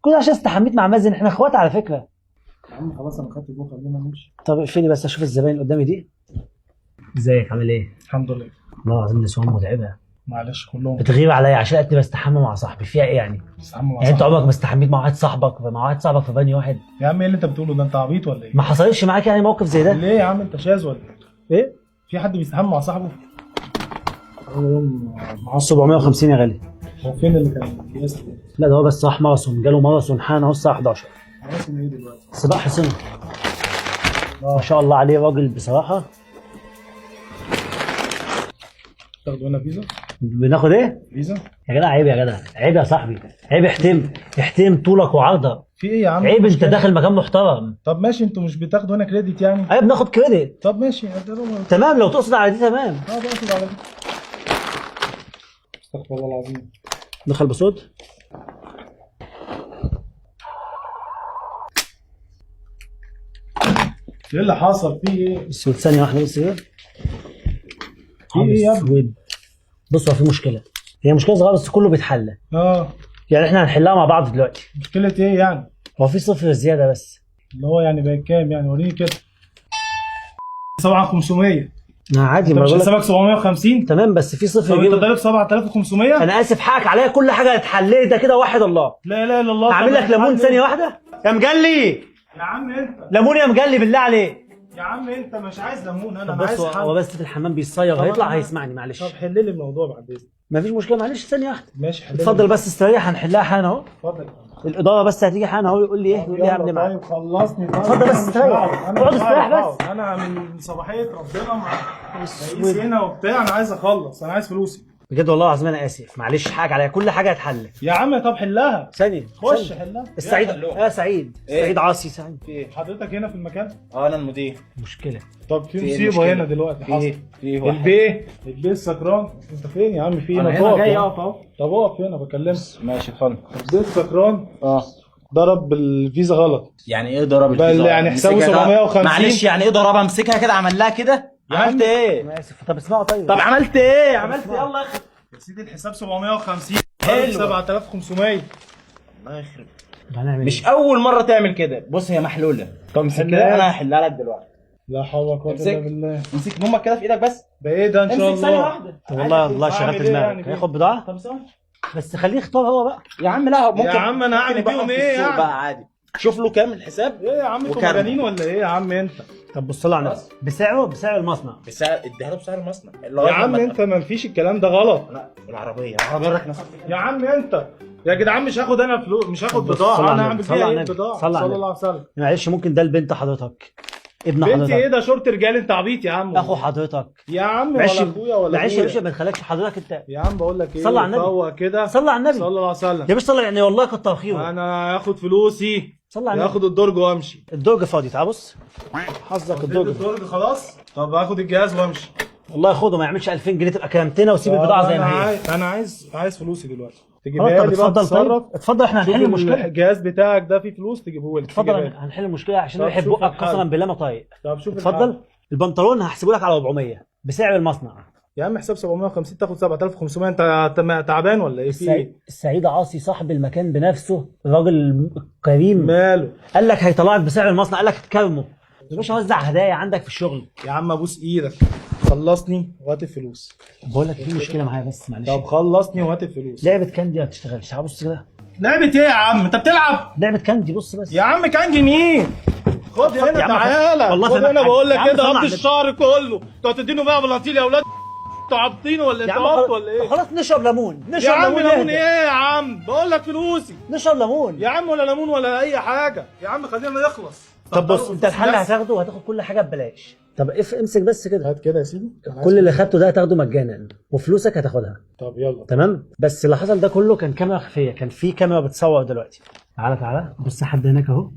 كل عشان استحميت مع مازن، احنا اخوات على فكره. يا عم خلاص انا خدت الجو، خلينا نمشي. طب اقفلي بس اشوف الزباين قدامي دي. ازيك عامل ايه؟ الحمد لله. والله العظيم نسوان متعبه. معلش كلهم بتغيب عليا عشان قد بستحمى مع صاحبي، فيها ايه يعني؟ بتستحمل مع يعني انت صاحبك. عمرك ما استحميت مع واحد صاحبك في بني واحد؟ يا عم ايه اللي انت بتقوله ده؟ انت عبيط ولا ايه؟ ما حصلش معاك يعني موقف زي ده؟ ليه يا عم انت شاذ ولا ايه؟ ايه؟ في حد بيستحمل مع صاحبه؟ اول يوم معاه 750 يا غالي. هو فين اللي كان بيقيس لي؟ لا ده هو بس راح ماراثون، جاله ماراثون حان اهو الساعه 11. هو اسمه ايه دلوقتي؟ سباق حصنه. ما شاء الله عليه راجل بصراحه. تاخدوا هنا فيزا؟ بناخد ايه؟ فيزا؟ يا جدع عيب، يا جدع عيب يا صاحبي، عيب. احترم طولك وعرضك. في ايه يا عم؟ عيب، انت داخل مكان محترم. طب ماشي، انتوا مش بتاخدوا هنا كريدت يعني؟ عيب بناخد كريدت. طب ماشي تمام لو تقصد على دي تمام. باخد على دي. استغفر الله العظيم. دخل بصوت. ايه اللي حصل؟ في ايه؟ بس ثانيه واحده بس كده. في ايه يا ابني؟ بص هو في مشكله، هي مشكله صغيره بس كله بيتحل. اه يعني احنا هنحلها مع بعض دلوقتي. مشكلة ايه يعني؟ هو في صفر زياده بس. اللي هو يعني بقى كام يعني؟ وريني كده. 7500. عادي، انت ما مش بقول لك. حسابك 750؟ تمام بس في صفر طب انت يجيب. ضارب 7500؟ انا اسف حقك عليا، كل حاجه هتحل ده كده واحد الله. لا اله الا الله. هعمل طب لك ليمون ثانيه واحده يا مجلي. يا عم انت. ليمون يا مجلي بالله عليك. يا عم انت مش عايز ليمون، انا طب عايز بس حل. هو بس في الحمام بيصيغ، طب هيطلع أنا- هيسمعني معلش. طب حل لي الموضوع بعد اذنك. مفيش مشكله معلش ثانيه واحده. ماشي حل لي. اتفضل بس استريح، هنحلها حان اهو. اتفضل. الاداره بس هتيجي حان اهو، يقول لي ايه، يقول لي اعمل ايه معاك. طيب خلصني. طيب اتفضل بس أنا مش استريح. هقعد. انا اقعد مش استريح هقعد. بس. انا من صباحيه ربنا مع رئيس اسود. هنا وبتاع، انا عايز اخلص، انا عايز فلوسي. بجد والله العظيم انا اسف، معلش حقك عليا، كل حاجه هتحل. يا عم طب حلها. ثانيه خش ثانية. حلها. السعيد حلوة. يا سعيد، إيه؟ سعيد عاصي سعيد. في ايه؟ حضرتك هنا في المكان؟ انا المدير. مشكله. طب في في إيه مصيبه المشكلة؟ هنا دلوقتي في حصل. ايه؟ في ايه واحد؟ البيه السكران. انت فين يا عم؟ في انا هنا هنا طب جاي اقف اهو. طب اقف هنا بكلمك. ماشي اتفضل. البيه السكران ضرب بالفيزا غلط. يعني ايه ضرب بل الفيزا؟ يعني حسابه مسكها كده؟ 750. معلش يعني ايه ضربها؟ امسكها كده عمل لها كده؟ يا عملت عم. ايه؟ انا اسف، طب اسمعوا طيب. طب عملت ايه؟ عملت ايه؟ يلا اخر. يا سيدي الحساب 750. حلو. 7500. الله يخرب. هنعمل مش إيه؟ اول مره تعمل كده. بص هي محلوله. طب امسك حلها. كده، انا هحلها لك دلوقتي. لا حول ولا قوه امسك. الا بالله. امسك امك كده في ايدك بس. ده ايه ده ان شاء امسك ثانيه الله؟ واحده. طب والله الله أعمل شغلت إيه يعني دماغك، بيه؟ هياخد بضاعه طب ثواني. بس خليه يختار هو بقى. يا عم لا ممكن. يا عم أنا هعمل ممكن بيهم يبيعهم في إيه السوق يعني؟ بقى عادي. شوف له كام الحساب. ايه يا عم انتوا وكمل. مجانين ولا ايه يا عم انت؟ طب بص له على النبي، بسعر المصنع. بسعر اديها له بسعر المصنع. يا عم انت ما فيش الكلام ده غلط. لا العربيه رحنا. يا عم انت يا جدعان مش هاخد انا فلوس، مش هاخد طب بص، بضاعه، صلى على انا النبي، هعمل صلى فيها على ايه النبي، بضاعه؟ صلى على صلى الله عليه وسلم. معلش ممكن ده البنت حضرتك، ابن بنتي حضرتك، ايه ده؟ شورت رجال؟ انت عبيط يا عم. اخو حضرتك. يا عم معلش ولا اخويا ولا معلش يا باشا ابويا. ما تخليكش حضرتك انت. يا عم بقول لك ايه، صلى على النبي. فوق كده. صلى على النبي صلى الله عليه وسلم. يا باشا، صلى يعني والله كتر خيره. انا هاخد فلوسي، صلى على النبي. هاخد الدرج وامشي. الدرج فاضي، تعال بص حظك الدرج. الدرج خلاص. طب هاخد الجهاز وامشي. والله خده، ما يعملش 2000 جنيه تبقى كرمتنا وسيب البضاعه زي ما هي. انا عايز فلوسي دلوقتي. خلاص، تجيبها طب لي بقى اتفضل. تتصرف. طيب اتفضل، احنا شوف هنحل المشكله. الجهاز بتاعك ده فيه فلوس تجيبه لي. اتفضل تجيبها لي. هنحل المشكله عشان طب يحب شوف بقك الحل. قسما بالله ما طايق. طب شوف اتفضل. الحل. البنطلون هحسبه لك على 400 بسعر المصنع. يا عم حساب 750 تاخد 7500. انت تعبان ولا ايه؟ في ايه؟ السعيد عاصي صاحب المكان بنفسه، الراجل كريم، ماله؟ قال لك هيطلعك بسعر المصنع، قال لك تكرمه يا باشا، وزع هدايا عندك في الشغل. يا عم ابوس ايدك، خلصني وهات الفلوس. بقول لك في مشكله معايا بس معلش. طب خلصني وهات الفلوس. لعبه كاندي ما بتشتغلش، تعال بص كده. لعبة ايه يا عم؟ انت بتلعب؟ لعبه كاندي بص بس. يا عم كان مين؟ خد يا هنا عم تعالى. والله خد فاهمك هنا حاجة. بقول يا لك عم كده صل على قبض النبي. الشهر كله. انتوا هتدينوا بقى بلاطيل يا اولاد؟ انتوا عابطين ولا يا انتوا عم عبط ولا ايه؟ خلاص نشرب ليمون، يا نشرب عم ليمون اهدى. ايه يا عم؟ بقول لك فلوسي. نشرب ليمون. يا عم ولا ليمون ولا اي حاجه. يا عم خلينا نخلص. طب بص، انت الحل بس. هتاخده وهتاخد كل حاجه ببلاش. طب امسك بس كده. هات كده يا سيدي. كل اللي خدته ده هتاخده مجانا وفلوسك هتاخدها. طب يلا. تمام، بس اللي حصل ده كله كان كاميرا خفيه، كان في كاميرا بتصور دلوقتي. تعالى بص حد هناك اهو.